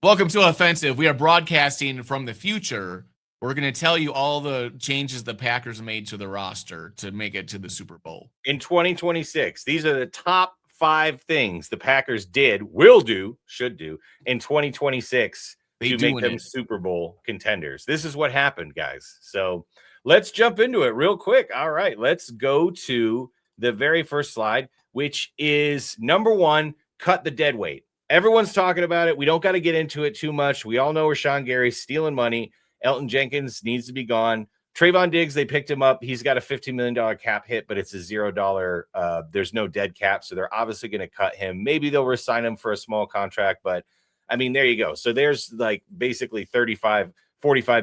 Welcome to Offensive. We are broadcasting from the future. We're going to tell you all the changes the Packers made to the roster to make it to the Super Bowl. In 2026, these are the top 5 things the Packers will do, should do in 2026 to make them Super Bowl contenders. This is what happened, guys. So let's jump into it real quick. All right, let's go to the very first slide, which is number 1, cut the dead weight. Everyone's talking about it. We don't got to get into it too much. We all know Rashawn Gary's stealing money. Elton Jenkins needs to be gone. Trayvon Diggs, they picked him up. He's got a $50 million cap hit, but it's a $0. There's no dead cap, so they're obviously going to cut him. Maybe they'll resign him for a small contract, but, I mean, there you go. So there's, like, basically $45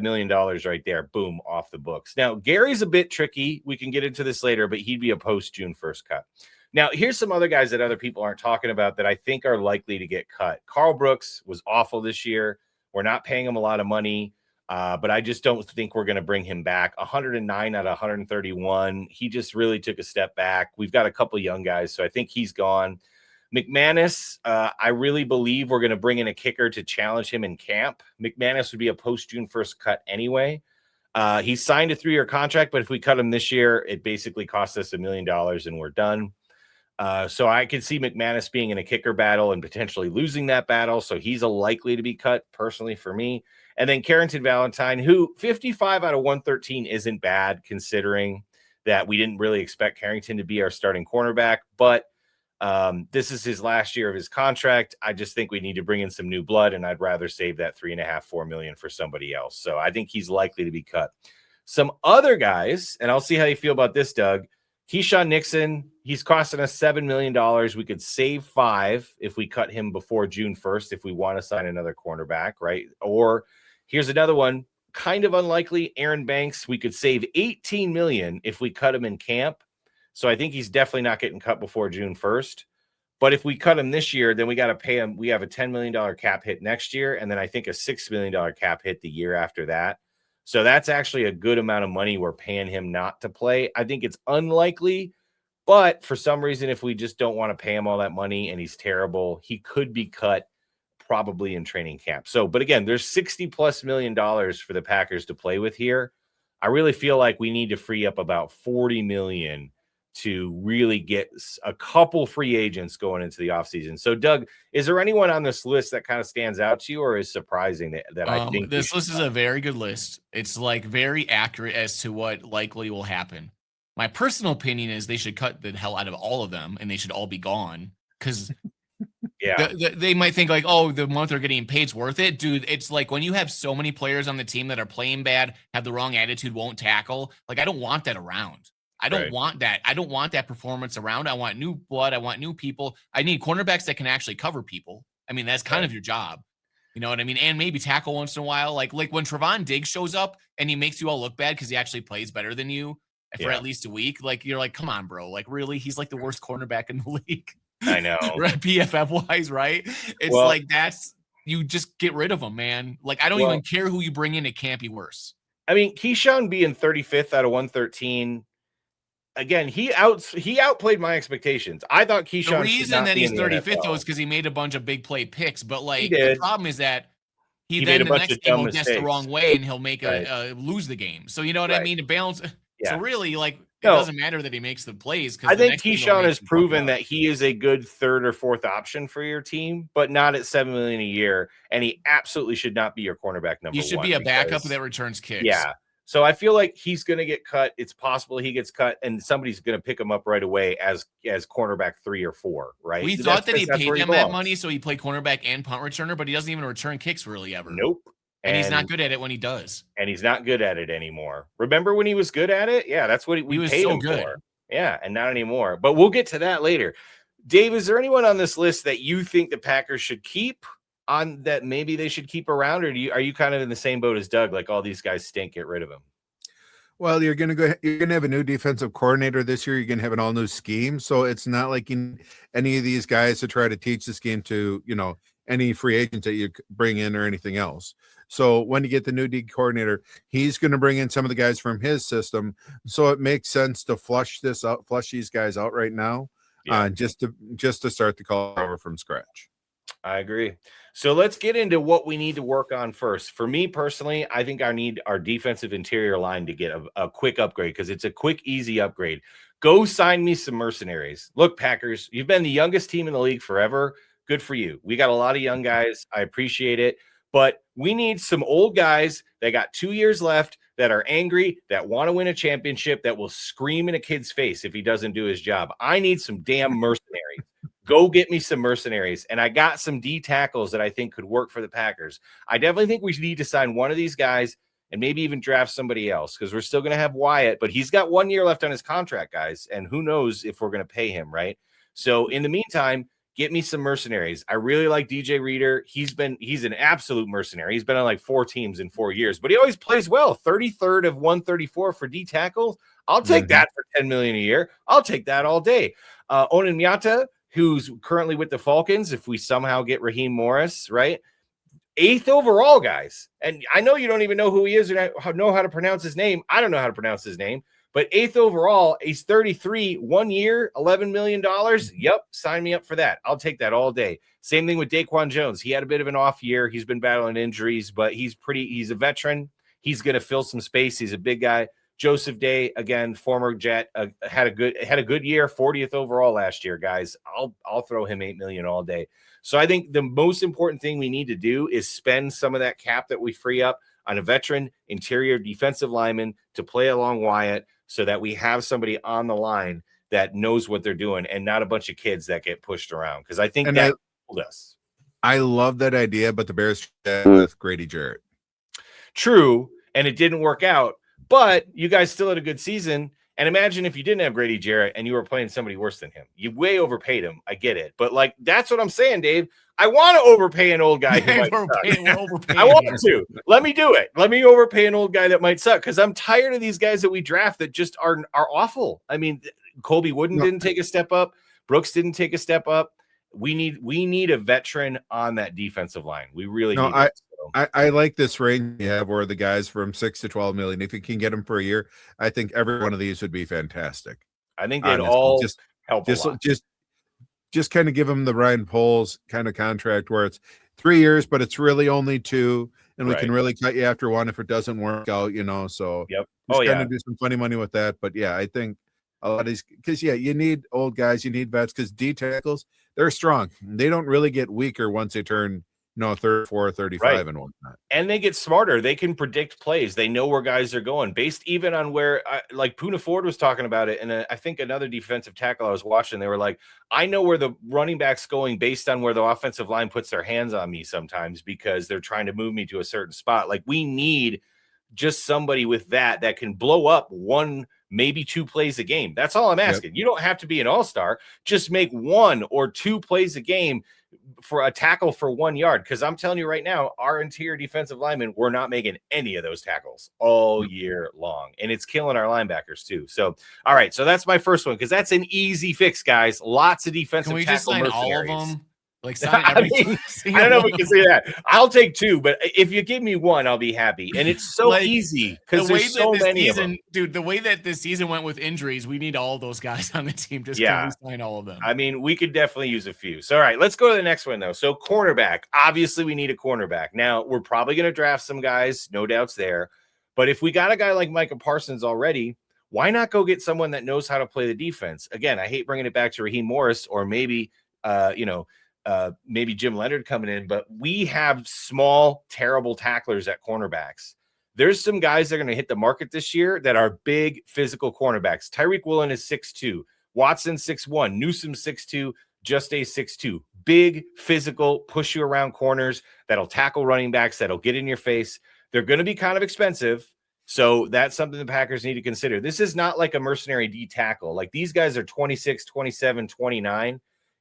million right there. Boom, off the books. Now, Gary's a bit tricky. We can get into this later, but he'd be a post-June 1st cut. Now, here's some other guys that other people aren't talking about that I think are likely to get cut. Carl Brooks was awful this year. We're not paying him a lot of money, but I just don't think we're going to bring him back. 109 out of 131. He just really took a step back. We've got a couple young guys, so I think he's gone. McManus, I really believe we're going to bring in a kicker to challenge him in camp. McManus would be a post-June 1st cut anyway. He signed a 3-year contract, but if we cut him this year, it basically costs us $1 million and we're done. So I could see McManus being in a kicker battle and potentially losing that battle. So he's a likely to be cut personally for me. And then Carrington Valentine, who 55 out of 113 isn't bad considering that we didn't really expect Carrington to be our starting cornerback. But this is his last year of his contract. I just think we need to bring in some new blood, and I'd rather save that $3.5-4 million for somebody else. So I think he's likely to be cut. Some other guys, and I'll see how you feel about this, Doug. Keyshawn Nixon, he's costing us $7 million. We could save $5 million if we cut him before June 1st if we want to sign another cornerback, right? Or here's another one, kind of unlikely, Aaron Banks. We could save $18 million if we cut him in camp. So I think he's definitely not getting cut before June 1st. But if we cut him this year, then we got to pay him. We have a $10 million cap hit next year, and then I think a $6 million cap hit the year after that. So that's actually a good amount of money we're paying him not to play. I think it's unlikely, but for some reason, if we just don't want to pay him all that money and he's terrible, he could be cut probably in training camp. So, but again, there's $60+ million for the Packers to play with here. I really feel like we need to free up about $40 million to really get a couple free agents going into the offseason. So, Doug, is there anyone on this list that kind of stands out to you or is surprising that I think this list is a very good list? It's like very accurate as to what likely will happen. My personal opinion is they should cut the hell out of all of them and they should all be gone because yeah, they might think like, oh, the month they're getting paid's worth it. Dude, it's like when you have so many players on the team that are playing bad, have the wrong attitude, won't tackle. Like, I don't want that around. I don't want that. I don't want that performance around. I want new blood. I want new people. I need cornerbacks that can actually cover people. I mean, that's kind of your job. You know what I mean? And maybe tackle once in a while. Like when Trayvon Diggs shows up and he makes you all look bad because he actually plays better than you for at least a week. Like, you're like, come on, bro. Like, really? He's like the worst cornerback in the league. I know. Right? PFF-wise, right? It's like you just get rid of him, man. Like, I don't even care who you bring in. It can't be worse. I mean, Keyshawn being 35th out of 113, again, he outplayed my expectations. I thought Keyshawn. The reason that he's 35th though is because he made a bunch of big play picks. But like the problem is that he then the next game will guess the wrong way and he'll make lose the game. So you know what I mean? To balance. Yeah. So really, like it doesn't matter that he makes the plays. I think Keyshawn has proven that he is a good 3rd or 4th option for your team, but not at $7 million a year. And he absolutely should not be your cornerback number 1. He should be a backup that returns kicks. Yeah. So I feel like he's going to get cut. It's possible he gets cut, and somebody's going to pick him up right away as cornerback 3 or 4, right? We thought that he paid him that money, so he played cornerback and punt returner, but he doesn't even return kicks really ever. Nope. And he's not good at it when he does. And he's not good at it anymore. Remember when he was good at it? Yeah, that's what we paid him for. Yeah, and not anymore. But we'll get to that later. Dave, is there anyone on this list that you think the Packers should keep? On that maybe they should keep around, or are you kind of in the same boat as Doug, like all these guys stink, get rid of them? Well, you're gonna have a new defensive coordinator this year. You're gonna have an all new scheme, so it's not like any of these guys to try to teach this game to any free agents that you bring in or anything else. So when you get the new D coordinator, he's going to bring in some of the guys from his system. So it makes sense to flush these guys out right now, just to start the call over from scratch. I agree. So let's get into what we need to work on first. For me personally, I think I need our defensive interior line to get a quick upgrade because it's a quick, easy upgrade. Go sign me some mercenaries. Look, Packers, you've been the youngest team in the league forever. Good for you. We got a lot of young guys. I appreciate it. But we need some old guys that got 2 years left, that are angry, that want to win a championship, that will scream in a kid's face if he doesn't do his job. I need some damn mercenaries. Go get me some mercenaries. And I got some D tackles that I think could work for the Packers. I definitely think we need to sign one of these guys and maybe even draft somebody else because we're still going to have Wyatt, but he's got 1 year left on his contract, guys. And who knows if we're going to pay him, right? So in the meantime, get me some mercenaries. I really like DJ Reader. He's an absolute mercenary. He's been on like 4 teams in 4 years, but he always plays well. 33rd of 134 for D tackles. I'll take that for $10 million a year. I'll take that all day. Onan Miata, who's currently with the Falcons, if we somehow get Raheem Morris, right? 8th overall, guys. And I know you don't even know who he is or know how to pronounce his name. I don't know how to pronounce his name. But 8th overall, he's 33, 1 year, $11 million. Yep, sign me up for that. I'll take that all day. Same thing with Daquan Jones. He had a bit of an off year. He's been battling injuries, but he's a veteran. He's going to fill some space. He's a big guy. Joseph Day, again, former Jet, had a good year, 40th overall last year, guys. I'll throw him $8 million all day. So I think the most important thing we need to do is spend some of that cap that we free up on a veteran interior defensive lineman to play along Wyatt so that we have somebody on the line that knows what they're doing and not a bunch of kids that get pushed around. Because I think that told us. I love that idea, but the Bears with Grady Jarrett. True, and it didn't work out. But you guys still had a good season. And imagine if you didn't have Grady Jarrett and you were playing somebody worse than him. You way overpaid him. I get it. But, like, that's what I'm saying, Dave. I want to overpay an old guy who might suck. I want to. Let me do it. Let me overpay an old guy that might suck because I'm tired of these guys that we draft that just are awful. I mean, Colby Wooden didn't take a step up. Brooks didn't take a step up. We need a veteran on that defensive line. We really need it. I like this range you have where the guys from 6 to 12 million. If you can get them for a year, I think every one of these would be fantastic. I think they'd all help a lot. Just kind of give them the Ryan Poles kind of contract where it's 3 years, but it's really only 2, and we can really cut you after 1 if it doesn't work out, So kind of do some funny money with that. But yeah, I think a lot of these because you need old guys, you need vets because D tackles, they're strong. They don't really get weaker once they turn 34, 35 and whatnot. And they get smarter. They can predict plays. They know where guys are going based even on where, like Poona Ford was talking about it. And I think another defensive tackle I was watching, they were like, I know where the running back's going based on where the offensive line puts their hands on me sometimes because they're trying to move me to a certain spot. Like we need just somebody with that can blow up 1, maybe 2 plays a game. That's all I'm asking. You don't have to be an all-star. Just make 1 or 2 plays a game for a tackle for 1 yard. Because I'm telling you right now, our interior defensive linemen, we're not making any of those tackles all year long. And it's killing our linebackers too. So, all right. So that's my first one because that's an easy fix, guys. Lots of defensive tackle. Can we just sign all of them? Like sign I don't know if we can say that. I'll take 2, but if you give me 1, I'll be happy. And it's so easy because there's so many of them. Dude, the way that this season went with injuries, we need all those guys on the team. Just can we sign all of them? I mean, we could definitely use a few. So, all right, let's go to the next one, though. So, cornerback. Obviously, we need a cornerback. Now, we're probably going to draft some guys. No doubts there. But if we got a guy like Micah Parsons already, why not go get someone that knows how to play the defense? Again, I hate bringing it back to Raheem Morris or maybe, maybe Jim Leonard coming in, but we have small, terrible tacklers at cornerbacks. There's some guys that are going to hit the market this year that are big physical cornerbacks. Tyreek Woolen is 6'2", Watson 6'1", Newsome 6'2", Just a 6'2". Big physical, push you around corners that'll tackle running backs, that'll get in your face. They're going to be kind of expensive. So that's something the Packers need to consider. This is not like a mercenary D tackle. Like these guys are 26, 27, 29.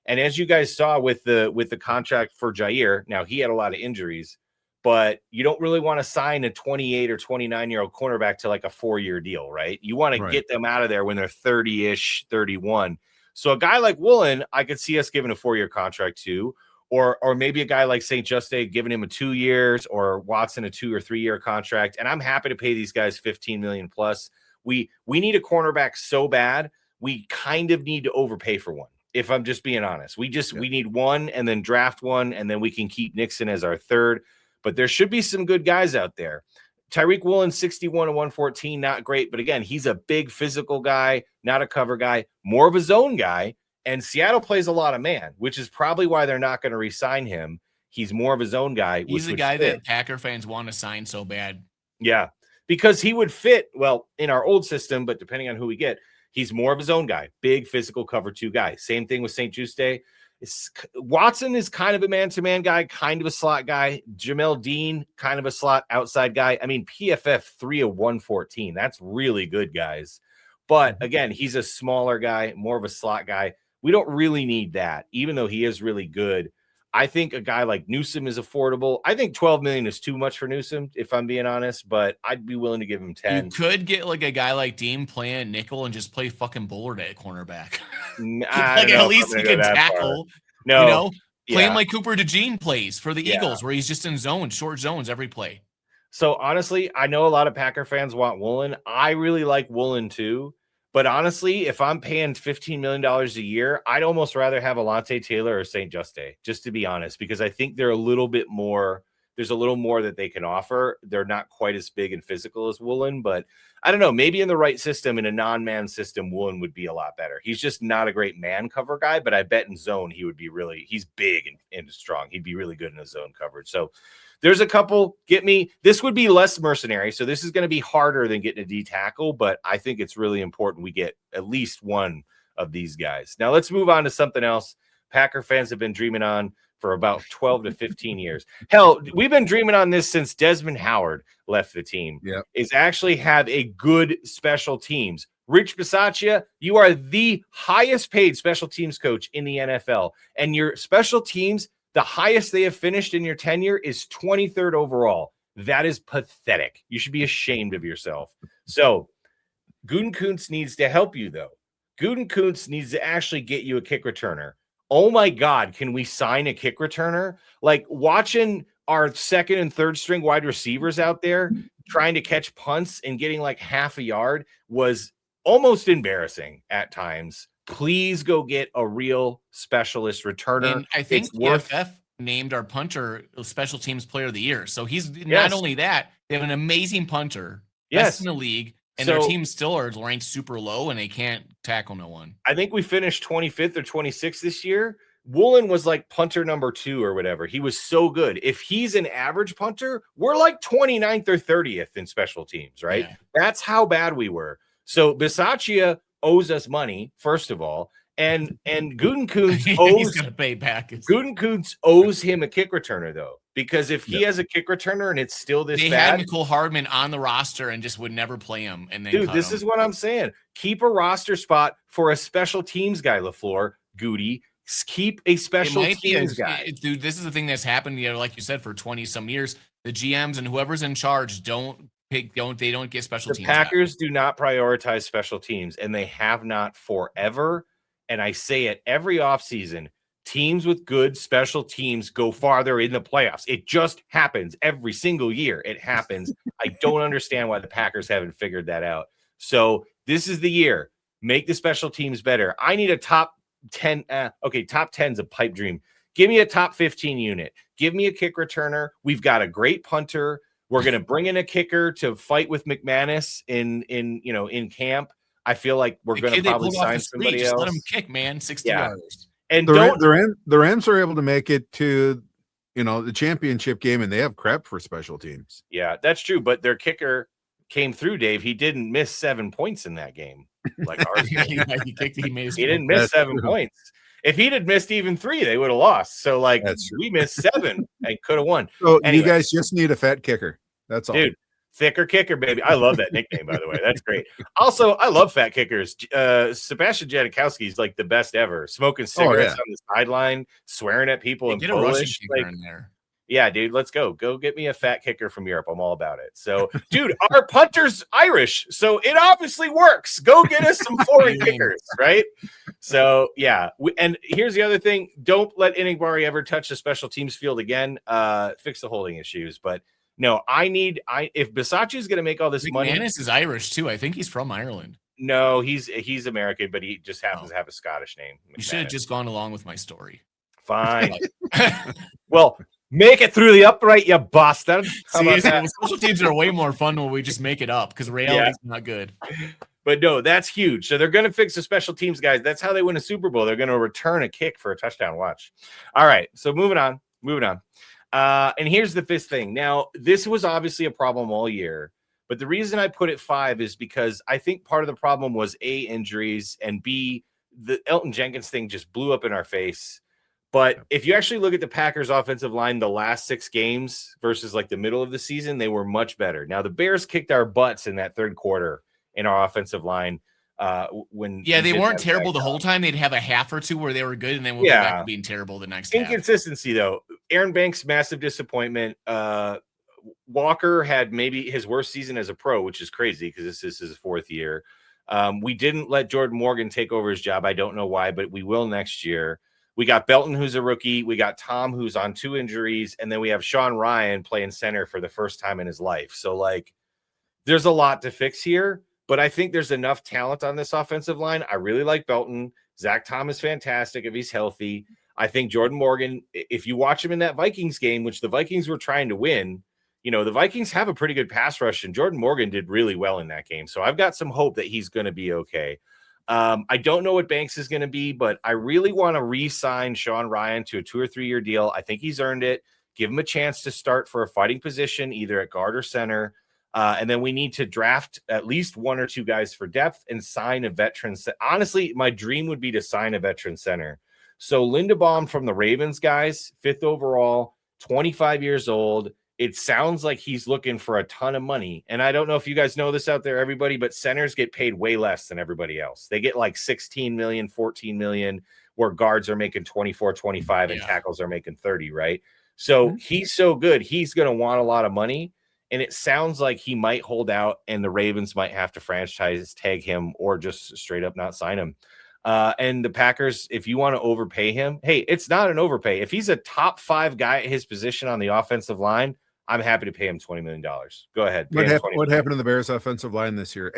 And as you guys saw with the contract for Jair, now he had a lot of injuries, but you don't really want to sign a 28 or 29-year-old cornerback to like a 4-year deal, right? You want to get them out of there when they're 30-ish, 31. So a guy like Woolen, I could see us giving a 4-year contract to, or maybe a guy like St. Juste giving him a 2 years, or Watson a 2 or 3 year contract. And I'm happy to pay these guys $15 million plus. We need a cornerback so bad, we kind of need to overpay for one. if I'm just being honest. We need one and then draft one, and then we can keep Nixon as our third. But there should be some good guys out there. Tyreek Woolen, 61 and 114, not great. But again, he's a big physical guy, not a cover guy, more of a zone guy. And Seattle plays a lot of man, which is probably why they're not going to re-sign him. He's more of a zone guy. He's the guy that Packer fans want to sign so bad. Yeah, because he would fit well in our old system, but depending on who we get, he's more of a zone guy, big physical cover two guy. Same thing with St. Juste. Watson is kind of a man-to-man guy, kind of a slot guy. Jamel Dean, kind of a slot outside guy. I mean, PFF 3 of 114. That's really good, guys. But again, he's a smaller guy, more of a slot guy. We don't really need that, even though he is really good. I think a guy like Newsom is affordable. I think 12 million is too much for Newsom, if I'm being honest, but I'd be willing to give him 10. You could get like a guy like Dean playing nickel and just play fucking Bullard at cornerback. Like at least he could tackle. No, you know, playing like Cooper DeJean plays for the Eagles, where he's just in zones, short zones every play. So honestly, I know a lot of Packer fans want Woolen. I really like Woolen too. But honestly, if I'm paying $15 million a year, I'd almost rather have Alontae Taylor or St. Juste, just to be honest, because I think they're a little bit more. There's a little more that they can offer. They're not quite as big and physical as Woolen, but I don't know. Maybe in the right system, in a non-man system, Woolen would be a lot better. He's just not a great man cover guy, but I bet in zone he would be he's big and strong. He'd be really good in a zone coverage. So there's a couple. This would be less mercenary, so this is going to be harder than getting a D tackle, but I think it's really important we get at least one of these guys. Now let's move on to something else Packer fans have been dreaming on for about 12 to 15 years. Hell, we've been dreaming on this since Desmond Howard left the team. Yeah, is actually have a good special teams. Rich Bisaccia, you are the highest paid special teams coach in the NFL, and your special teams, the highest they have finished in your tenure is 23rd overall. That is pathetic. You should be ashamed of yourself. So Gutekunst needs to help you, though. Gutekunst needs to actually get you a kick returner. Oh, my God, can we sign a kick returner? Like, watching our second and third string wide receivers out there trying to catch punts and getting like half a yard was almost embarrassing at times. Please go get a real specialist returner. And I think PFF named our punter special teams player of the year. So he's not only that, they have an amazing punter, best in the league, and their team still are ranked super low and they can't tackle no one. I think we finished 25th or 26th this year. Woolen was like punter number 2 or whatever. He was so good. If he's an average punter, we're like 29th or 30th in special teams, right? Yeah. That's how bad we were. So Bisaccia owes us money, first of all, and Gutekunst owes he's gonna pay back. Gutekunst owes him a kick returner though, because if he has a kick returner and it's still this bad, had Nicole Hardman on the roster and just would never play him. And then dude, this is what I'm saying. Keep a roster spot for a special teams guy, LaFleur. Goody, keep a special teams guy. Dude, this is the thing that's happened, like you said, for 20 some years. The GMs and whoever's in charge don't get special teams. The Packers do not prioritize special teams, and they have not forever. And I say it every offseason, teams with good special teams go farther in the playoffs. It just happens every single year. It happens. I don't understand why the Packers haven't figured that out. So this is the year. Make the special teams better. I need a top 10. Top 10's a pipe dream. Give me a top 15 unit. Give me a kick returner. We've got a great punter. We're going to bring in a kicker to fight with McManus in camp. I feel like we're going to probably sign somebody else. Just let him kick, man. 60 yards. And the Rams are able to make it to, the championship game, and they have crap for special teams. Yeah, that's true. But their kicker came through, Dave. He didn't miss 7 points in that game. Like ours. He didn't miss 7 points. If he'd had missed even 3, they would have lost. So, we missed 7 and could have won. So anyway, you guys just need a fat kicker. That's all. Dude, thicker kicker, baby. I love that nickname, by the way. That's great. Also, I love fat kickers. Sebastian Janikowski is like the best ever. Smoking cigarettes on the sideline, swearing at people in Polish. In there. Yeah, dude, let's go. Go get me a fat kicker from Europe. I'm all about it. So, dude, our punter's Irish, so it obviously works. Go get us some foreign kickers, right? So, yeah. And here's the other thing. Don't let Enigbari ever touch the special teams field again. Fix the holding issues. But, no, if Bisaccia is going to make all this money. McManus is Irish, too. I think he's from Ireland. No, he's American, but he just happens to have a Scottish name. You should have just gone along with my story. Fine. Well, make it through the upright, you bastard. See, special teams are way more fun when we just make it up because reality's not good. But no, that's huge. So they're going to fix the special teams, guys. That's how they win a Super Bowl. They're going to return a kick for a touchdown. Watch. All right. So moving on. And here's the fifth thing. Now, this was obviously a problem all year. But the reason I put it 5 is because I think part of the problem was A, injuries, and B, the Elton Jenkins thing just blew up in our face. But if you actually look at the Packers offensive line, the last 6 games versus like the middle of the season, they were much better. Now, the Bears kicked our butts in that third quarter in our offensive line. They weren't terrible the whole time. They'd have a half or two where they were good, and then we'll go back to being terrible the next Inconsistency, though. Aaron Banks, massive disappointment. Walker had maybe his worst season as a pro, which is crazy because this is his 4th year. We didn't let Jordan Morgan take over his job. I don't know why, but we will next year. We got Belton, who's a rookie. We got Tom, who's on 2 injuries. And then we have Sean Ryan playing center for the first time in his life. So, like, there's a lot to fix here. But I think there's enough talent on this offensive line. I really like Belton. Zach Tom is fantastic if he's healthy. I think Jordan Morgan, if you watch him in that Vikings game, which the Vikings were trying to win, you know, the Vikings have a pretty good pass rush, and Jordan Morgan did really well in that game. So I've got some hope that he's going to be okay. I don't know what Banks is going to be, but I really want to re-sign Sean Ryan to a 2 or 3 year deal. I think he's earned it. Give him a chance to start for a fighting position, either at guard or center. And then we need to draft at least 1 or 2 guys for depth and sign a veteran. Honestly, my dream would be to sign a veteran center. So Linderbaum from the Ravens, guys, 5th overall, 25 years old. It sounds like he's looking for a ton of money. And I don't know if you guys know this out there, everybody, but centers get paid way less than everybody else. They get like 16 million, 14 million, where guards are making 24, 25, and tackles are making 30, right? So he's so good. He's going to want a lot of money. And it sounds like he might hold out, and the Ravens might have to franchise tag him or just straight up not sign him. And the Packers, if you want to overpay him, hey, it's not an overpay. If he's a top 5 guy at his position on the offensive line, I'm happy to pay him $20 million. Go ahead. What happened to the Bears offensive line this year?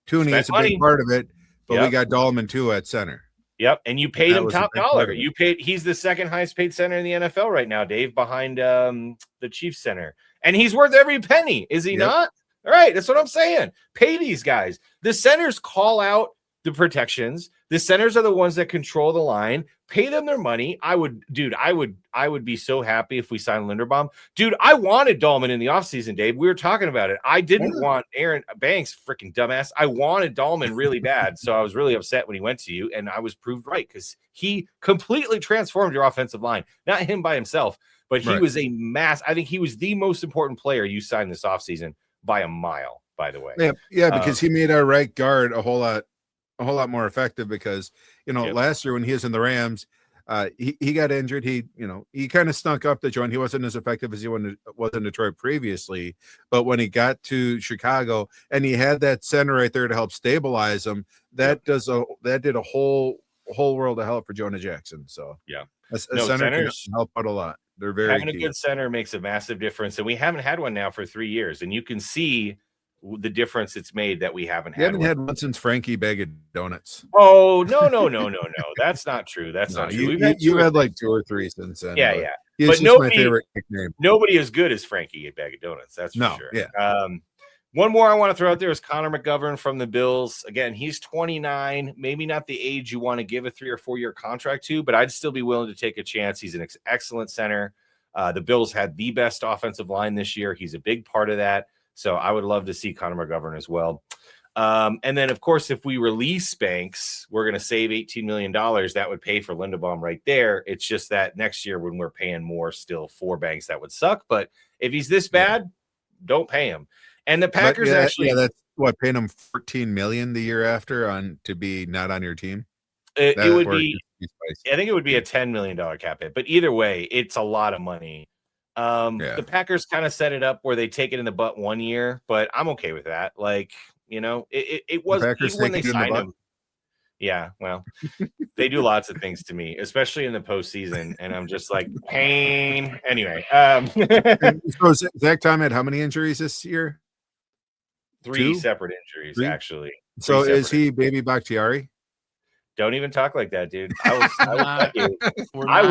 Tooney is a big part of it, but we got Dahlman too at center. Yep. And you paid him top dollar. He's the 2nd highest paid center in the NFL right now, Dave, behind the Chiefs center. And he's worth every penny. Is he not? All right. That's what I'm saying. Pay these guys. The centers call out the protections. The centers are the ones that control the line. Pay them their money. I would be so happy if we signed Linderbaum. Dude, I wanted Dahlman in the offseason, Dave. We were talking about it. I didn't want Aaron Banks, freaking dumbass. I wanted Dahlman really bad. So I was really upset when he went to you, and I was proved right because he completely transformed your offensive line. Not him by himself, but he was a mass. I think he was the most important player you signed this offseason by a mile, by the way. Yeah, because he made our right guard a whole lot more effective because, last year when he was in the Rams, he got injured. He kind of stunk up the joint. He wasn't as effective as he was in Detroit previously. But when he got to Chicago and he had that center right there to help stabilize him, that did a whole world of help for Jonah Jackson. So a center can help out a lot. They're very having a good center makes a massive difference, and we haven't had one now for 3 years, and you can see the difference it's made that we haven't had. You haven't had one since Frankie Bag of Donuts. Oh, no. That's not true. That's not true. You had like 2 or 3 since then. Yeah. But nobody, my favorite nickname. Nobody as good as Frankie at Bag of Donuts. That's for sure. Yeah. One more I want to throw out there is Connor McGovern from the Bills. Again, he's 29, maybe not the age you want to give a 3 or 4 year contract to, but I'd still be willing to take a chance. He's an excellent center. The Bills had the best offensive line this year. He's a big part of that. So I would love to see Connor McGovern as well. And then, of course, if we release Banks, we're going to save $18 million. That would pay for Linderbaum right there. It's just that next year when we're paying more still for Banks, that would suck. But if he's this bad, don't pay him. And the Packers that's paying him $14 million the year after to be not on your team. It would be. I think it would be a $10 million cap hit. But either way, it's a lot of money. The Packers kind of set it up where they take it in the butt 1 year, but I'm okay with that. Like, it was even when they signed him. Yeah, well, they do lots of things to me, especially in the postseason, and I'm just like pain. Anyway, so Zach Tom had how many injuries this year? 3 separate injuries, actually. So is he baby Bakhtiari? Don't even talk like that, dude. I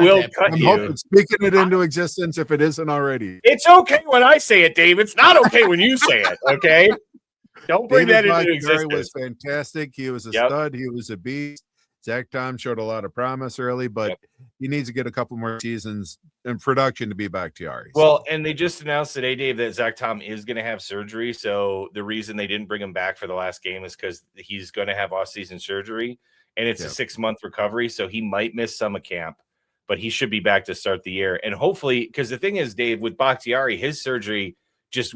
will cut you. I'm hoping, speaking it into existence if it isn't already. It's okay when I say it, Dave. It's not okay when you say it, okay? Don't bring that into existence. Was fantastic. He was a stud. He was a beast. Zach Tom showed a lot of promise early, but he needs to get a couple more seasons in production to be Bakhtiari. Well, and they just announced today, Dave, that Zach Tom is going to have surgery. So the reason they didn't bring him back for the last game is because he's going to have off-season surgery, and it's a 6-month recovery. So he might miss some of camp, but he should be back to start the year. And hopefully, because the thing is, Dave, with Bakhtiari, his surgery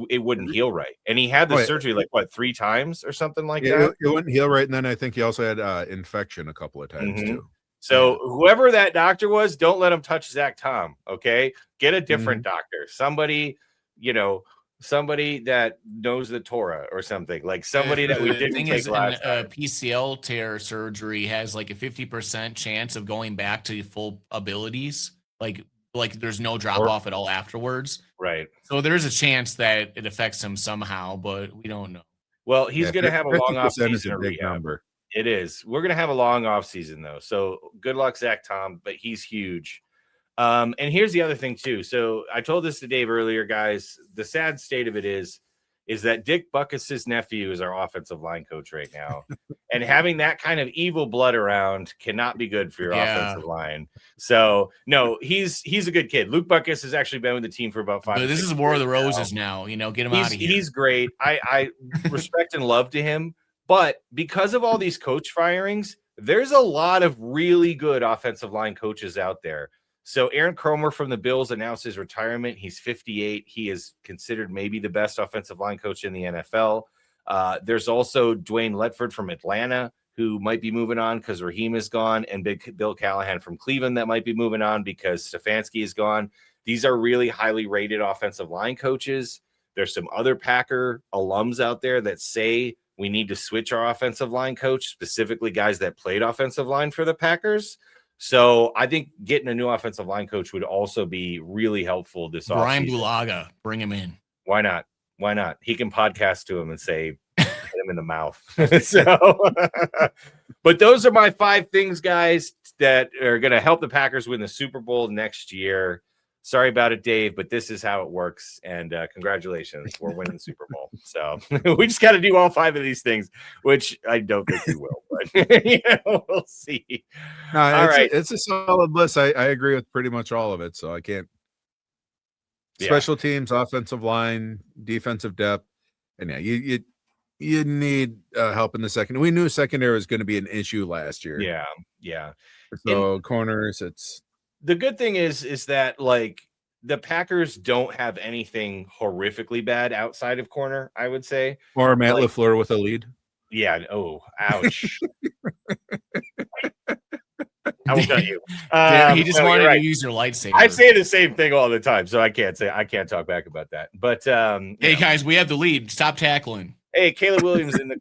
it wouldn't heal right. And he had the surgery 3 times or something like that. It wouldn't heal right. And then I think he also had infection a couple of times too. So whoever that doctor was, don't let him touch Zach Tom. Okay. Get a different doctor, somebody that knows the Torah or something, like somebody that we didn't take last time. PCL tear surgery has like a 50% chance of going back to full abilities. Like there's no drop off at all afterwards. Right. So there's a chance that it affects him somehow, but we don't know. Well, he's going to have a long off season. Number. It is. We're going to have a long off season though. So good luck, Zach Tom, but he's huge. And here's the other thing too. So I told this to Dave earlier, guys. The sad state of it is that Dick Butkus's nephew is our offensive line coach right now. And having that kind of evil blood around cannot be good for your offensive line. So no, he's a good kid. Luke Butkus has actually been with the team for about 5 years. This is War of the Roses now. Get him out of here. He's great. I respect and love to him. But because of all these coach firings, there's a lot of really good offensive line coaches out there. So Aaron Cromer from the Bills announced his retirement. He's 58. He is considered maybe the best offensive line coach in the NFL. There's also Dwayne Letford from Atlanta, who might be moving on because Raheem is gone, and Big Bill Callahan from Cleveland that might be moving on because Stefanski is gone. These are really highly rated offensive line coaches. There's some other Packer alums out there that say we need to switch our offensive line coach, specifically guys that played offensive line for the Packers. So I think getting a new offensive line coach would also be really helpful this offseason. Brian Bulaga, bring him in. Why not? Why not? He can podcast to him and say, hit him in the mouth. But those are my 5 things, guys, that are going to help the Packers win the Super Bowl next year. Sorry about it, Dave, but this is how it works. And congratulations, we're winning the Super Bowl. So we just got to do all 5 of these things, which I don't think we will, but we'll see. No, all right. It's a solid list. I agree with pretty much all of it. So I can't. Special teams, offensive line, defensive depth. And you need help in the second. We knew secondary was going to be an issue last year. Yeah. So corners, it's. The good thing is that the Packers don't have anything horrifically bad outside of corner, I would say. Or Matt LaFleur with a lead. Yeah. Oh, ouch. I will tell you. He just wanted to use your lightsaber. I say the same thing all the time, so I can't talk back about that. But hey, guys, we have the lead. Stop tackling. Hey, Caleb Williams in the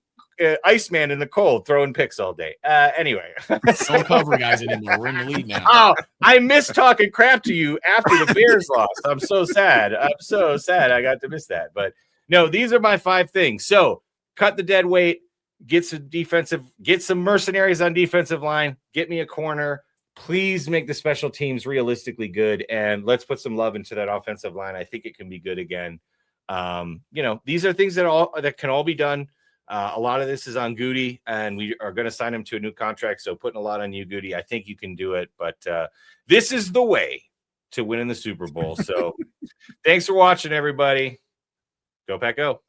Iceman in the cold throwing picks all day. Anyway, don't cover guys anymore. We're in the lead now. Oh, I miss talking crap to you after the Bears lost. I'm so sad. I got to miss that. But no, these are my 5 things. So cut the dead weight, get some mercenaries on defensive line, get me a corner. Please make the special teams realistically good, and let's put some love into that offensive line. I think it can be good again. These are things that can all be done. A lot of this is on Goody, and we are going to sign him to a new contract. So putting a lot on you, Goody. I think you can do it, but this is the way to win in the Super Bowl. So thanks for watching, everybody. Go Pack Go.